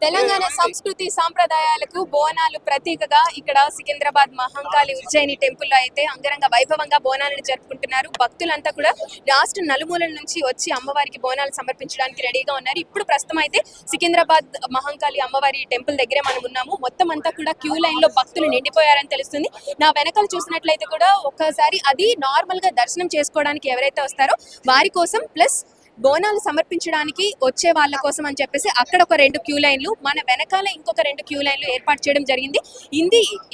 తెలంగాణ సంస్కృతి సాంప్రదాయాలకు బోనాలు ప్రతీకగా ఇక్కడ సికింద్రాబాద్ మహంకాళి ఉజ్జయిని టెంపుల్లో అయితే అంగరంగ వైభవంగా బోనాలను జరుపుకుంటున్నారు. భక్తులంతా కూడా రాష్ట్ర నలుమూలల నుంచి వచ్చి అమ్మవారికి బోనాలు సమర్పించడానికి రెడీగా ఉన్నారు. ఇప్పుడు ప్రస్తుతం అయితే సికింద్రాబాద్ మహంకాళి అమ్మవారి టెంపుల్ దగ్గరే మనం ఉన్నాము. మొత్తం అంతా కూడా క్యూ లైన్ లో భక్తులు నిండిపోయారని తెలుస్తుంది. నా వెనకాల చూసినట్లయితే కూడా ఒక్కసారి అది నార్మల్ గా దర్శనం చేసుకోవడానికి ఎవరైతే వస్తారో వారి కోసం ప్లస్ బోనాలు సమర్పించడానికి వచ్చే వాళ్ళ కోసం అని చెప్పేసి అక్కడ ఒక 2 క్యూ లైన్లు, మన వెనకాల ఇంకొక 2 క్యూ లైన్లు ఏర్పాటు చేయడం జరిగింది.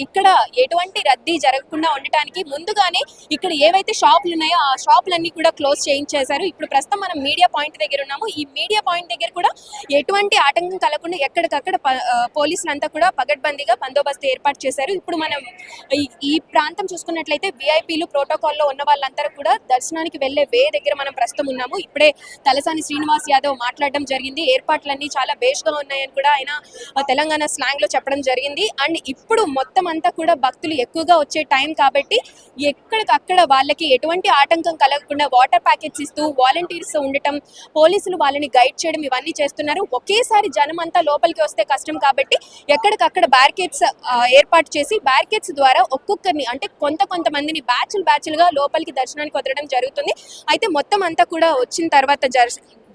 ఇక్కడ ఎటువంటి రద్దీ జరగకుండా ఉండటానికి ముందుగానే ఇక్కడ ఏవైతే షాపులు ఉన్నాయో ఆ షాపులన్నీ కూడా క్లోజ్ చేయించేశారు. ఇప్పుడు ప్రస్తుతం మనం మీడియా పాయింట్ దగ్గర ఉన్నాము. ఈ మీడియా పాయింట్ దగ్గర కూడా ఎటువంటి ఆటంకం కలగకుండా ఎక్కడికక్కడ పోలీసులంతా కూడా పగడ్బందీగా బందోబస్తు ఏర్పాటు చేశారు. ఇప్పుడు మనం ఈ ప్రాంతం చూసుకున్నట్లయితే విఐపీలు ప్రోటోకాల్లో ఉన్న వాళ్ళందరూ కూడా దర్శనానికి వెళ్లే వే దగ్గర మనం ప్రస్తుతం ఉన్నాము. ఇప్పుడే తలసాని శ్రీనివాస్ యాదవ్ మాట్లాడడం జరిగింది. ఏర్పాట్లన్నీ చాలా బేష్గా ఉన్నాయని కూడా ఆయన తెలంగాణ స్లాంగ్ లో చెప్పడం జరిగింది. అండ్ ఇప్పుడు మొత్తం అంతా కూడా భక్తులు ఎక్కువగా వచ్చే టైం కాబట్టి ఎక్కడికక్కడ వాళ్ళకి ఎటువంటి ఆటంకం కలగకుండా వాటర్ ప్యాకెట్స్ ఇస్తూ వాలంటీర్స్ ఉండటం, పోలీసులు వాళ్ళని గైడ్ చేయడం ఇవన్నీ చేస్తున్నారు. ఒకేసారి జనం అంతా లోపలికి వస్తే కష్టం కాబట్టి ఎక్కడికక్కడ బ్యారికేడ్స్ ఏర్పాటు చేసి బ్యారికేడ్స్ ద్వారా ఒక్కొక్కరిని అంటే కొంతమందిని బ్యాచ్లుగా లోపలికి దర్శనానికి వదలడం జరుగుతుంది. అయితే మొత్తం అంతా కూడా వచ్చిన తర్వాత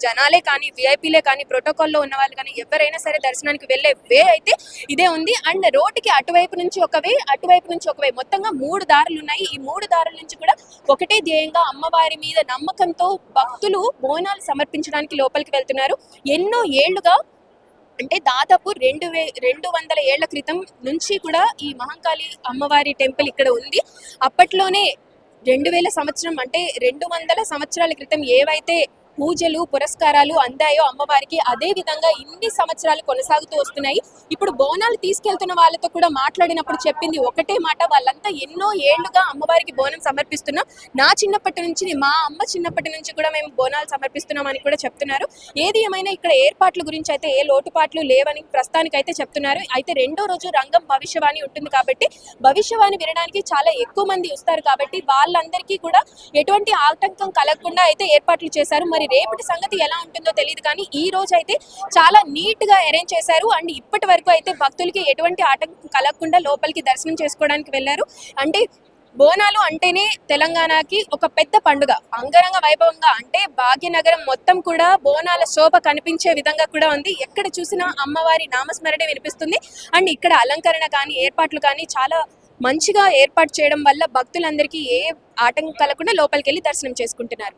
జనాలే కానీ విఐపీలే కానీ ప్రోటోకాల్లో ఉన్న వాళ్ళు కానీ ఎవరైనా సరే దర్శనానికి వెళ్ళే వే అయితే ఇదే ఉంది. అండ్ రోడ్డుకి అటువైపు నుంచి ఒక వే, అటువైపు నుంచి ఒక వే, మొత్తంగా 3 దారులు ఉన్నాయి. ఈ 3 దారుల నుంచి కూడా ఒకటే ధ్యేయంగా అమ్మవారి మీద నమ్మకంతో భక్తులు బోనాలు సమర్పించడానికి లోపలికి వెళ్తున్నారు. ఎన్నో ఏళ్లుగా అంటే దాదాపు 200 ఏళ్ల క్రితం నుంచి కూడా ఈ మహంకాళి అమ్మవారి టెంపుల్ ఇక్కడ ఉంది. అప్పట్లోనే 2000 సంవత్సరం అంటే 200 సంవత్సరాల క్రితం ఏవైతే పూజలు పురస్కారాలు అందాయో అమ్మవారికి అదే విధంగా ఇన్ని సంవత్సరాలు కొనసాగుతూ వస్తున్నాయి. ఇప్పుడు బోనాలు తీసుకెళ్తున్న వాళ్ళతో కూడా మాట్లాడినప్పుడు చెప్పింది ఒకటే మాట, వాళ్ళంతా ఎన్నో ఏళ్లుగా అమ్మవారికి బోనం సమర్పిస్తున్నాం, నా చిన్నప్పటి నుంచి మా అమ్మ చిన్నప్పటి నుంచి కూడా మేము బోనాలు సమర్పిస్తున్నాం అని కూడా చెప్తున్నారు. ఏది ఏమైనా ఇక్కడ ఏర్పాట్ల గురించి అయితే ఏ లోటుపాట్లు లేవని ప్రస్తుతానికి అయితే చెప్తున్నారు. అయితే రెండో రోజు రంగం భవిష్యవాణి ఉంటుంది కాబట్టి భవిష్యవాణి వినడానికి చాలా ఎక్కువ మంది వస్తారు కాబట్టి వాళ్ళందరికీ కూడా ఎటువంటి ఆటంకం కలగకుండా అయితే ఏర్పాట్లు చేశారు. మరి రేపటి సంగతి ఎలా ఉంటుందో తెలియదు కానీ ఈ రోజు అయితే చాలా నీట్ గా అరేంజ్ చేశారు. అండ్ ఇప్పటి వరకు అయితే భక్తులకి ఎటువంటి ఆటంకం కలగకుండా లోపలికి దర్శనం చేసుకోవడానికి వెళ్ళారు. అంటే బోనాలు అంటేనే తెలంగాణకి ఒక పెద్ద పండుగ, అంగరంగ వైభవంగా అంటే భాగ్యనగరం మొత్తం కూడా బోనాల శోభ కనిపించే విధంగా కూడా ఉంది. ఎక్కడ చూసినా అమ్మవారి నామస్మరణే వినిపిస్తుంది. అండ్ ఇక్కడ అలంకరణ కానీ ఏర్పాట్లు కానీ చాలా మంచిగా ఏర్పాటు చేయడం వల్ల భక్తులందరికీ ఏ ఆటంకం కలగకుండా లోపలికి వెళ్ళి దర్శనం చేసుకుంటున్నారు.